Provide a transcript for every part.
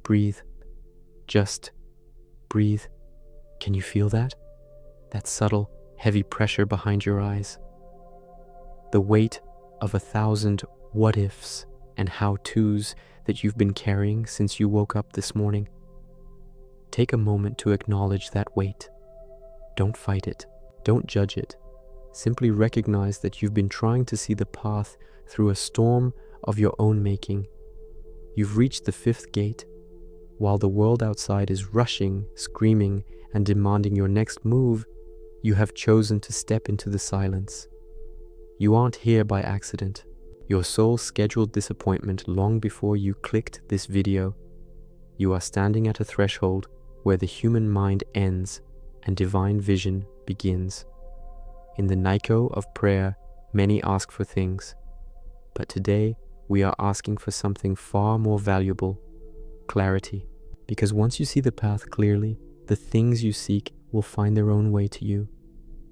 breathe. Just breathe. Can you feel that? That subtle, heavy pressure behind your eyes. The weight of 1,000 what-ifs and how-tos that you've been carrying since you woke up this morning. Take a moment to acknowledge that weight. Don't fight it. Don't judge it. Simply recognize that you've been trying to see the path through a storm of your own making. You've reached the 5th gate, while the world outside is rushing, screaming, and demanding your next move. You have chosen to step into the silence. You aren't here by accident. Your soul scheduled this appointment long before you clicked this video. You are standing at a threshold where the human mind ends and divine vision begins. In the Nico of prayer, many ask for things, but today we are asking for something far more valuable: clarity. Because once you see the path clearly, the things you seek will find their own way to you.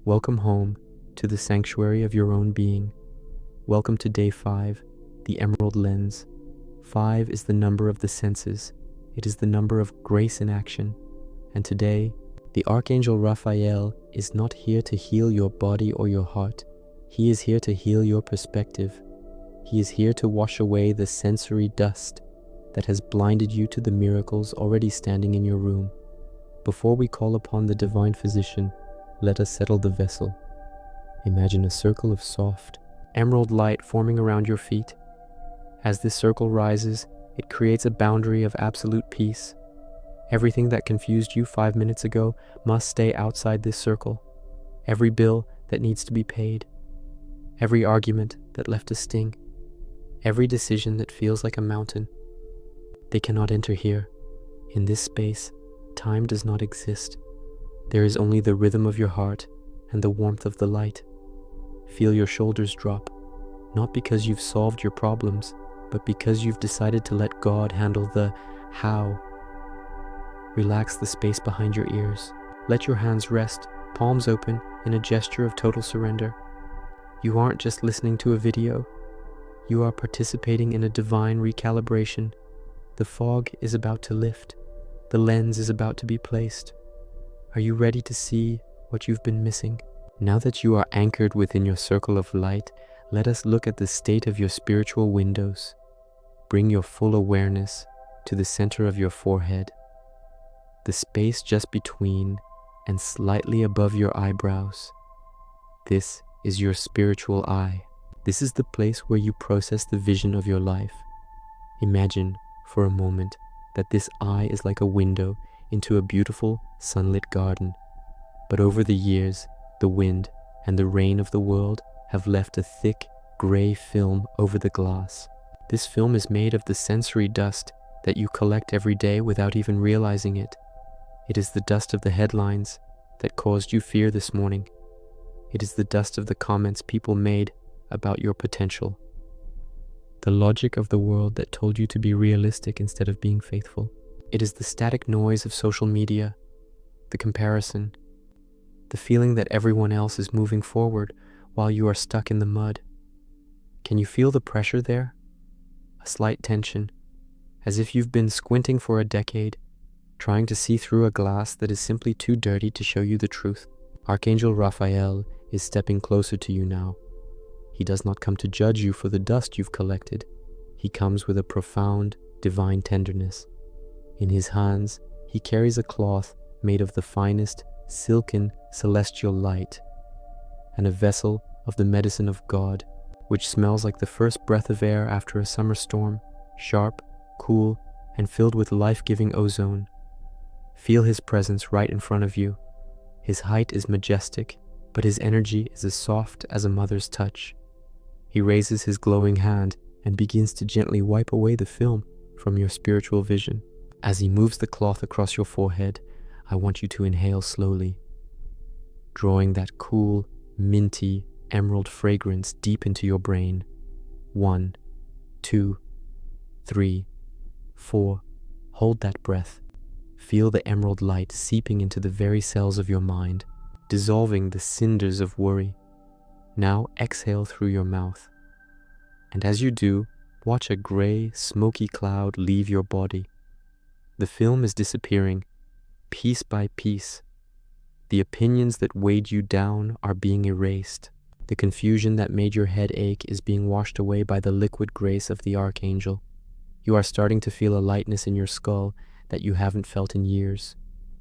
Welcome home to the sanctuary of your own being. Welcome to day 5, the Emerald Lens. 5 is the number of the senses. It is the number of grace in action. And today, the Archangel Raphael is not here to heal your body or your heart. He is here to heal your perspective. He is here to wash away the sensory dust that has blinded you to the miracles already standing in your room. Before we call upon the divine physician, let us settle the vessel. Imagine a circle of soft, emerald light forming around your feet. As this circle rises, it creates a boundary of absolute peace. Everything that confused you 5 minutes ago must stay outside this circle. Every bill that needs to be paid. Every argument that left a sting. Every decision that feels like a mountain. They cannot enter here. In this space, time does not exist. There is only the rhythm of your heart and the warmth of the light. Feel your shoulders drop, not because you've solved your problems, but because you've decided to let God handle the how. Relax the space behind your ears. Let your hands rest, palms open, in a gesture of total surrender. You aren't just listening to a video. You are participating in a divine recalibration. The fog is about to lift. The lens is about to be placed. Are you ready to see what you've been missing? Now that you are anchored within your circle of light, let us look at the state of your spiritual windows. Bring your full awareness to the center of your forehead, the space just between and slightly above your eyebrows. This is your spiritual eye. This is the place where you process the vision of your life. Imagine for a moment that this eye is like a window into a beautiful sunlit garden. But over the years, the wind and the rain of the world have left a thick, gray film over the glass. This film is made of the sensory dust that you collect every day without even realizing it. It is the dust of the headlines that caused you fear this morning. It is the dust of the comments people made about your potential. The logic of the world that told you to be realistic instead of being faithful. It is the static noise of social media, the comparison, the feeling that everyone else is moving forward while you are stuck in the mud. Can you feel the pressure there? A slight tension, as if you've been squinting for a decade, trying to see through a glass that is simply too dirty to show you the truth. Archangel Raphael is stepping closer to you now. He does not come to judge you for the dust you've collected. He comes with a profound, divine tenderness. In his hands, he carries a cloth made of the finest, silken, celestial light, and a vessel of the medicine of God, which smells like the first breath of air after a summer storm, sharp, cool, and filled with life-giving ozone. Feel his presence right in front of you. His height is majestic, but his energy is as soft as a mother's touch. He raises his glowing hand and begins to gently wipe away the film from your spiritual vision. As he moves the cloth across your forehead, I want you to inhale slowly, drawing that cool, minty, emerald fragrance deep into your brain. 1, 2, 3, 4. Hold that breath. Feel the emerald light seeping into the very cells of your mind, dissolving the cinders of worry. Now exhale through your mouth. And as you do, watch a gray, smoky cloud leave your body. The film is disappearing, piece by piece. The opinions that weighed you down are being erased. The confusion that made your head ache is being washed away by the liquid grace of the Archangel. You are starting to feel a lightness in your skull that you haven't felt in years.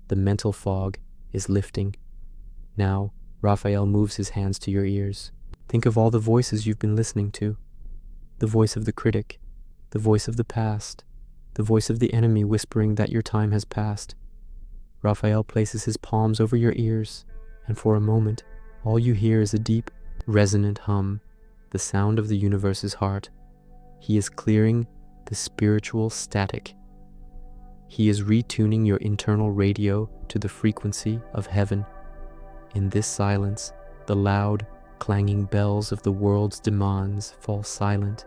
The mental fog is lifting. Now, Raphael moves his hands to your ears. Think of all the voices you've been listening to. The voice of the critic, the voice of the past, the voice of the enemy whispering that your time has passed. Raphael places his palms over your ears, and for a moment, all you hear is a deep, resonant hum, the sound of the universe's heart. He is clearing the spiritual static. He is retuning your internal radio to the frequency of heaven. In this silence, the loud, clanging bells of the world's demands fall silent.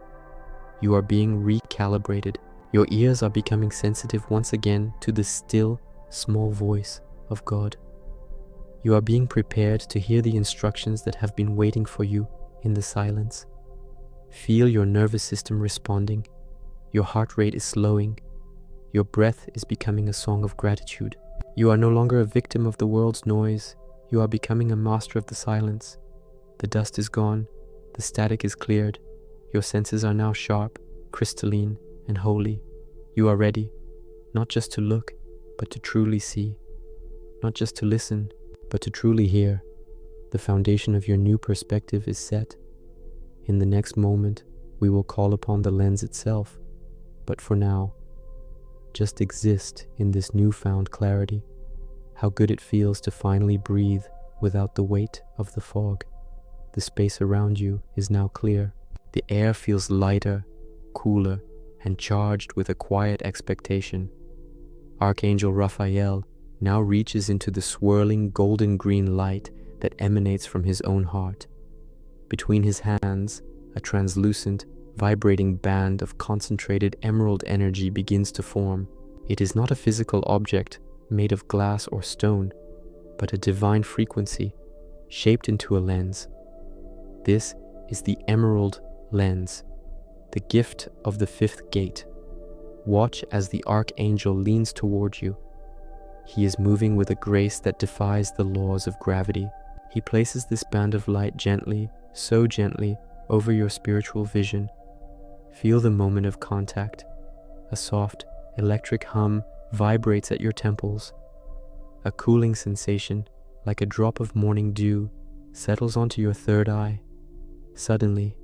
You are being recalibrated. Your ears are becoming sensitive once again to the still, small voice of God. You are being prepared to hear the instructions that have been waiting for you in the silence. Feel your nervous system responding. Your heart rate is slowing. Your breath is becoming a song of gratitude. You are no longer a victim of the world's noise. You are becoming a master of the silence. The dust is gone. The static is cleared. Your senses are now sharp, crystalline, and holy. You are ready, not just to look, but to truly see. Not just to listen, but to truly hear. The foundation of your new perspective is set. In the next moment, we will call upon the lens itself. But for now, just exist in this newfound clarity. How good it feels to finally breathe without the weight of the fog. The space around you is now clear. The air feels lighter, cooler, and charged with a quiet expectation. Archangel Raphael now reaches into the swirling golden-green light that emanates from his own heart. Between his hands, a translucent, vibrating band of concentrated emerald energy begins to form. It is not a physical object made of glass or stone, but a divine frequency shaped into a lens. This is the emerald lens, the gift of the fifth gate. Watch as the Archangel leans toward you. He is moving with a grace that defies the laws of gravity. He places this band of light gently, so gently, over your spiritual vision. Feel the moment of contact. A soft, electric hum vibrates at your temples. A cooling sensation, like a drop of morning dew, settles onto your third eye. Suddenly,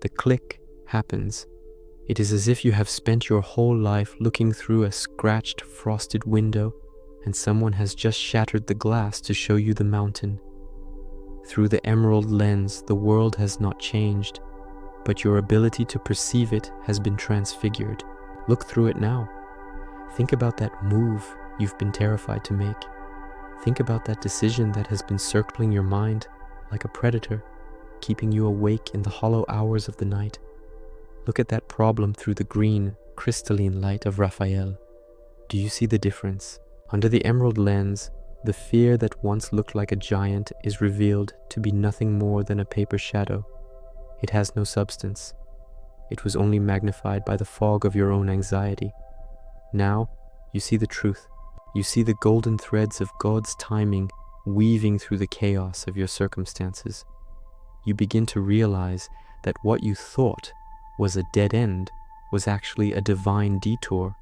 the click happens. It is as if you have spent your whole life looking through a scratched, frosted window, and someone has just shattered the glass to show you the mountain. Through the emerald lens, the world has not changed, but your ability to perceive it has been transfigured. Look through it now. Think about that move you've been terrified to make. Think about that decision that has been circling your mind like a predator, keeping you awake in the hollow hours of the night. Look at that problem through the green, crystalline light of Raphael. Do you see the difference? Under the emerald lens, the fear that once looked like a giant is revealed to be nothing more than a paper shadow. It has no substance. It was only magnified by the fog of your own anxiety. Now, you see the truth. You see the golden threads of God's timing weaving through the chaos of your circumstances. You begin to realize that what you thought was a dead end was actually a divine detour.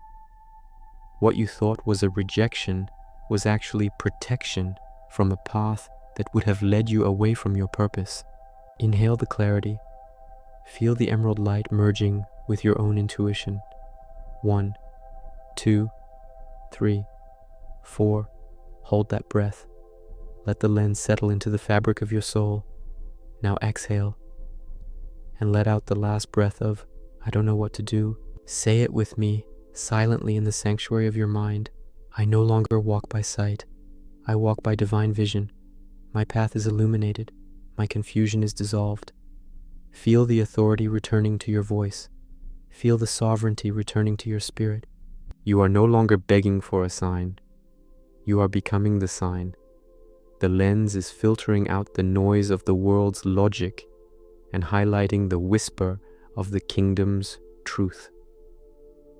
What you thought was a rejection was actually protection from a path that would have led you away from your purpose. Inhale the clarity. Feel the emerald light merging with your own intuition. 1, 2, 3, 4. Hold that breath. Let the lens settle into the fabric of your soul. Now exhale and let out the last breath of, I don't know what to do. Say it with me, silently in the sanctuary of your mind. I no longer walk by sight. I walk by divine vision. My path is illuminated. My confusion is dissolved. Feel the authority returning to your voice. Feel the sovereignty returning to your spirit. You are no longer begging for a sign. You are becoming the sign. The lens is filtering out the noise of the world's logic and highlighting the whisper of the kingdom's truth.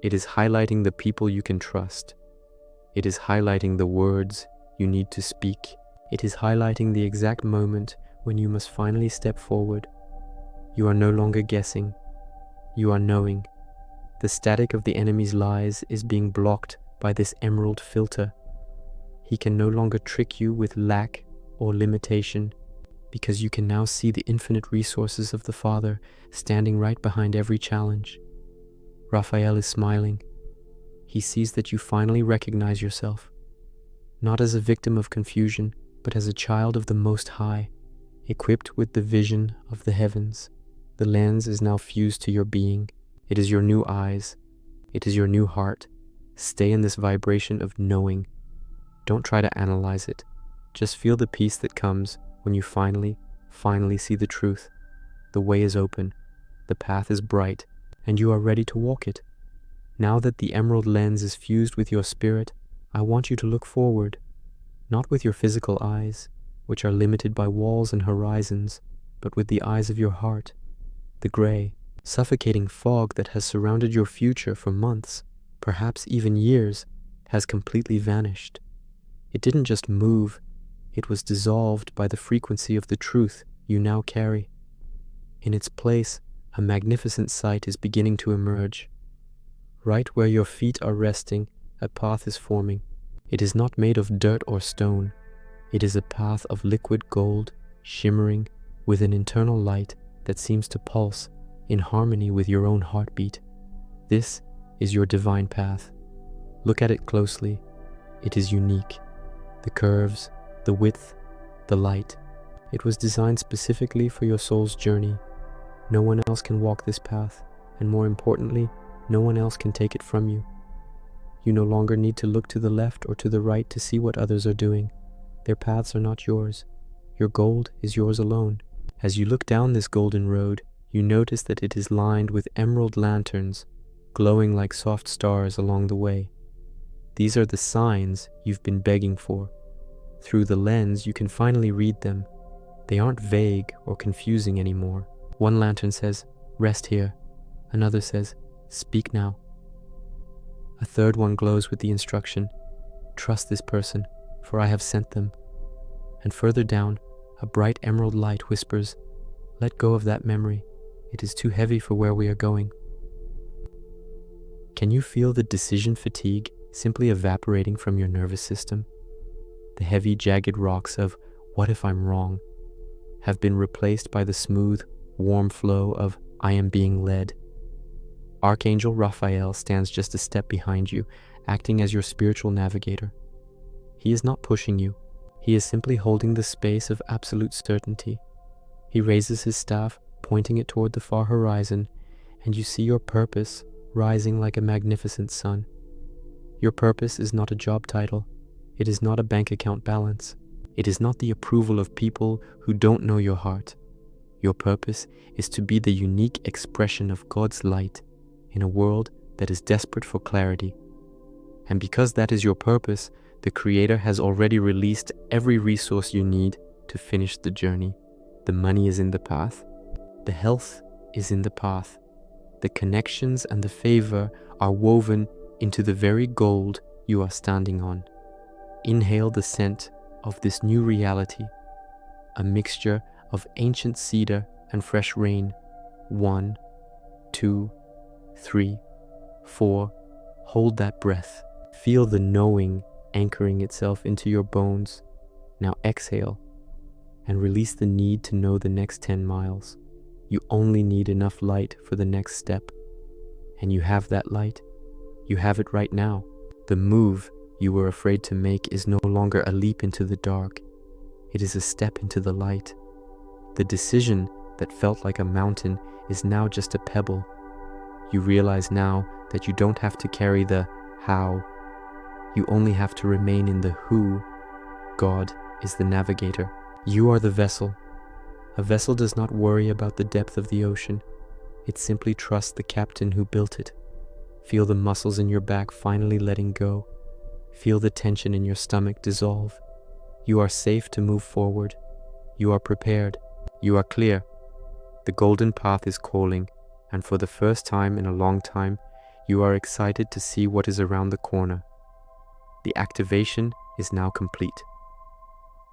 It is highlighting the people you can trust, It is highlighting the words you need to speak. It is highlighting the exact moment when you must finally step forward. You are no longer guessing. You are knowing. The static of the enemy's lies is being blocked by this emerald filter. He can no longer trick you with lack or limitation, because you can now see the infinite resources of the Father standing right behind every challenge. Raphael is smiling. He sees that you finally recognize yourself, not as a victim of confusion, but as a child of the Most High, equipped with the vision of the heavens. The lens is now fused to your being. It is your new eyes. It is your new heart. Stay in this vibration of knowing. Don't try to analyze it. Just feel the peace that comes when you finally see the truth. The way is open. The path is bright, and you are ready to walk it. Now that the emerald lens is fused with your spirit, I want you to look forward, not with your physical eyes, which are limited by walls and horizons, but with the eyes of your heart. The gray, suffocating fog that has surrounded your future for months, perhaps even years, has completely vanished. It didn't just move, it was dissolved by the frequency of the truth you now carry. In its place, a magnificent sight is beginning to emerge. Right where your feet are resting, a path is forming. It is not made of dirt or stone. It is a path of liquid gold, shimmering with an internal light that seems to pulse in harmony with your own heartbeat. This is your divine path. Look at it closely. It is unique. The curves, the width, the light. It was designed specifically for your soul's journey. No one else can walk this path, and more importantly, no one else can take it from you. You no longer need to look to the left or to the right to see what others are doing. Their paths are not yours. Your gold is yours alone. As you look down this golden road, you notice that it is lined with emerald lanterns, glowing like soft stars along the way. These are the signs you've been begging for. Through the lens, you can finally read them. They aren't vague or confusing anymore. One lantern says, "Rest here." Another says, "Speak now." A third one glows with the instruction, "Trust this person, for I have sent them." And further down, a bright emerald light whispers, "Let go of that memory. It is too heavy for where we are going." Can you feel the decision fatigue simply evaporating from your nervous system? The heavy, jagged rocks of "What if I'm wrong?" have been replaced by the smooth, warm flow of "I am being led." Archangel Raphael stands just a step behind you, acting as your spiritual navigator. He is not pushing you. He is simply holding the space of absolute certainty. He raises his staff, pointing it toward the far horizon, and you see your purpose rising like a magnificent sun. Your purpose is not a job title. It is not a bank account balance. It is not the approval of people who don't know your heart. Your purpose is to be the unique expression of God's light in a world that is desperate for clarity. And because that is your purpose, the Creator has already released every resource you need to finish the journey. The money is in the path. The health is in the path. The connections and the favor are woven into the very gold you are standing on. Inhale the scent of this new reality, a mixture of ancient cedar and fresh rain. 1, 2, 3, 4. Hold that breath. Feel the knowing anchoring itself into your bones. Now exhale and release the need to know the next 10 miles. You only need enough light for the next step. And you have that light. You have it right now. The move you were afraid to make is no longer a leap into the dark. It is a step into the light. The decision that felt like a mountain is now just a pebble. You realize now that you don't have to carry the how. You only have to remain in the who. God is the navigator. You are the vessel. A vessel does not worry about the depth of the ocean. It simply trusts the captain who built it. Feel the muscles in your back finally letting go. Feel the tension in your stomach dissolve. You are safe to move forward. You are prepared. You are clear. The golden path is calling, and for the first time in a long time, you are excited to see what is around the corner. The activation is now complete.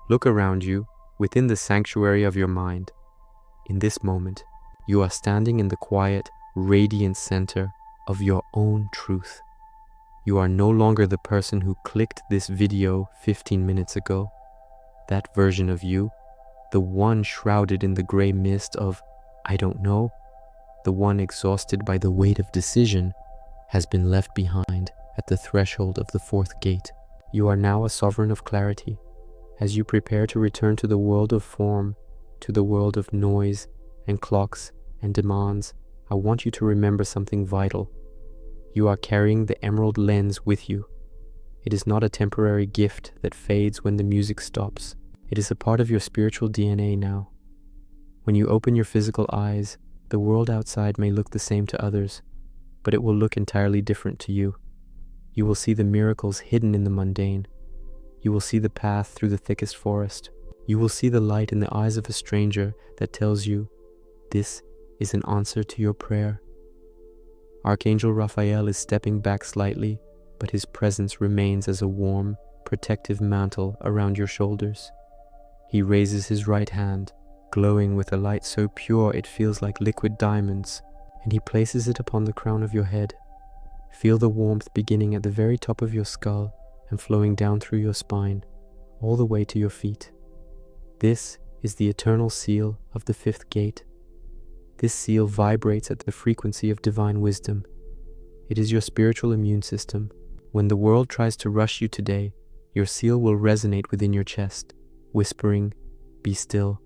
Look around you within the sanctuary of your mind. In this moment, you are standing in the quiet, radiant center of your own truth. You are no longer the person who clicked this video 15 minutes ago. That version of you, the one shrouded in the gray mist of I don't know, the one exhausted by the weight of decision, has been left behind at the threshold of the fourth gate. You are now a sovereign of clarity. As you prepare to return to the world of form, to the world of noise and clocks and demands, I want you to remember something vital. You are carrying the emerald lens with you. It is not a temporary gift that fades when the music stops. It is a part of your spiritual DNA now. When you open your physical eyes, the world outside may look the same to others, but it will look entirely different to you. You will see the miracles hidden in the mundane. You will see the path through the thickest forest. You will see the light in the eyes of a stranger that tells you, this is an answer to your prayer. Archangel Raphael is stepping back slightly, but his presence remains as a warm, protective mantle around your shoulders. He raises his right hand, glowing with a light so pure it feels like liquid diamonds, and he places it upon the crown of your head. Feel the warmth beginning at the very top of your skull and flowing down through your spine, all the way to your feet. This is the eternal seal of the fifth gate. This seal vibrates at the frequency of divine wisdom. It is your spiritual immune system. When the world tries to rush you today, your seal will resonate within your chest, whispering, "Be still."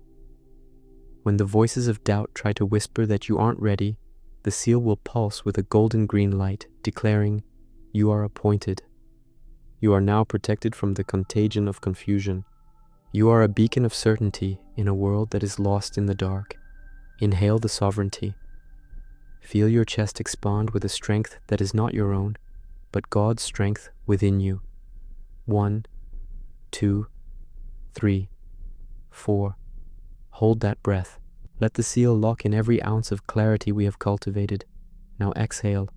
When the voices of doubt try to whisper that you aren't ready, the seal will pulse with a golden green light, declaring, "You are appointed." You are now protected from the contagion of confusion. You are a beacon of certainty in a world that is lost in the dark. Inhale the sovereignty. Feel your chest expand with a strength that is not your own, but God's strength within you. 1, 2, 3, 4. Hold that breath. Let the seal lock in every ounce of clarity we have cultivated. Now exhale,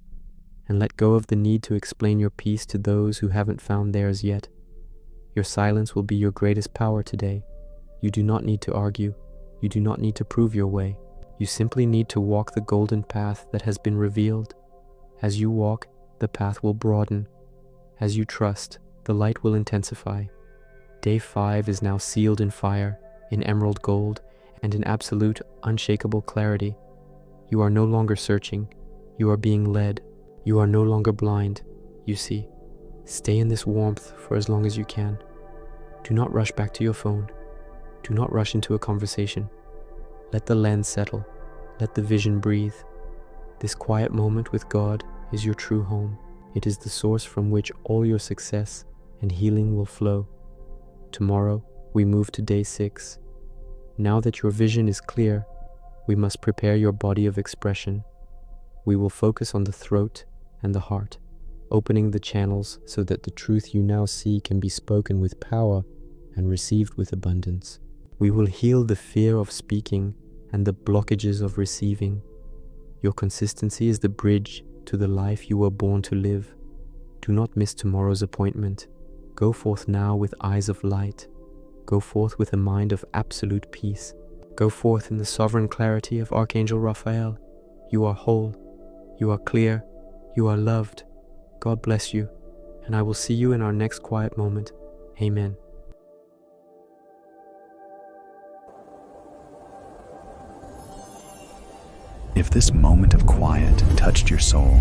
and let go of the need to explain your peace to those who haven't found theirs yet. Your silence will be your greatest power today. You do not need to argue. You do not need to prove your way. You simply need to walk the golden path that has been revealed. As you walk, the path will broaden. As you trust, the light will intensify. Day 5 is now sealed in fire, in emerald gold, and in absolute, unshakable clarity. You are no longer searching. You are being led. You are no longer blind. You see. Stay in this warmth for as long as you can. Do not rush back to your phone. Do not rush into a conversation. Let the lens settle. Let the vision breathe. This quiet moment with God is your true home. It is the source from which all your success and healing will flow. Tomorrow, we move to day 6. Now that your vision is clear, we must prepare your body of expression. We will focus on the throat and the heart, opening the channels so that the truth you now see can be spoken with power and received with abundance. We will heal the fear of speaking and the blockages of receiving. Your consistency is the bridge to the life you were born to live. Do not miss tomorrow's appointment. Go forth now with eyes of light. Go forth with a mind of absolute peace. Go forth in the sovereign clarity of Archangel Raphael. You are whole. You are clear. You are loved. God bless you, and I will see you in our next quiet moment. Amen. If this moment of quiet touched your soul,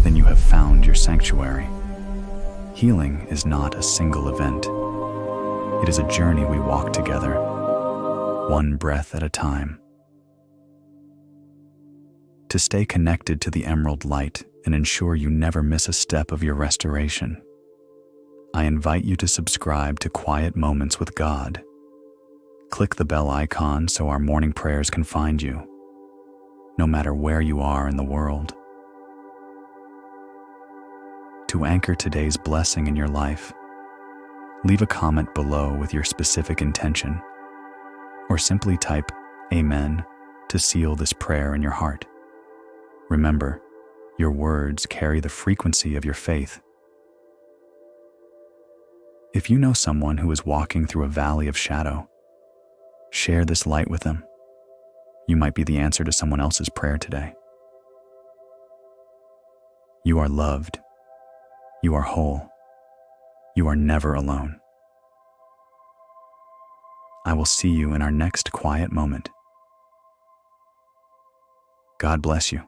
then you have found your sanctuary. Healing is not a single event. It is a journey we walk together, one breath at a time. To stay connected to the emerald light and ensure you never miss a step of your restoration, I invite you to subscribe to Quiet Moments with God. Click the bell icon so our morning prayers can find you, no matter where you are in the world. To anchor today's blessing in your life, leave a comment below with your specific intention, or simply type Amen to seal this prayer in your heart. Remember, your words carry the frequency of your faith. If you know someone who is walking through a valley of shadow, share this light with them. You might be the answer to someone else's prayer today. You are loved. You are whole. You are never alone. I will see you in our next quiet moment. God bless you.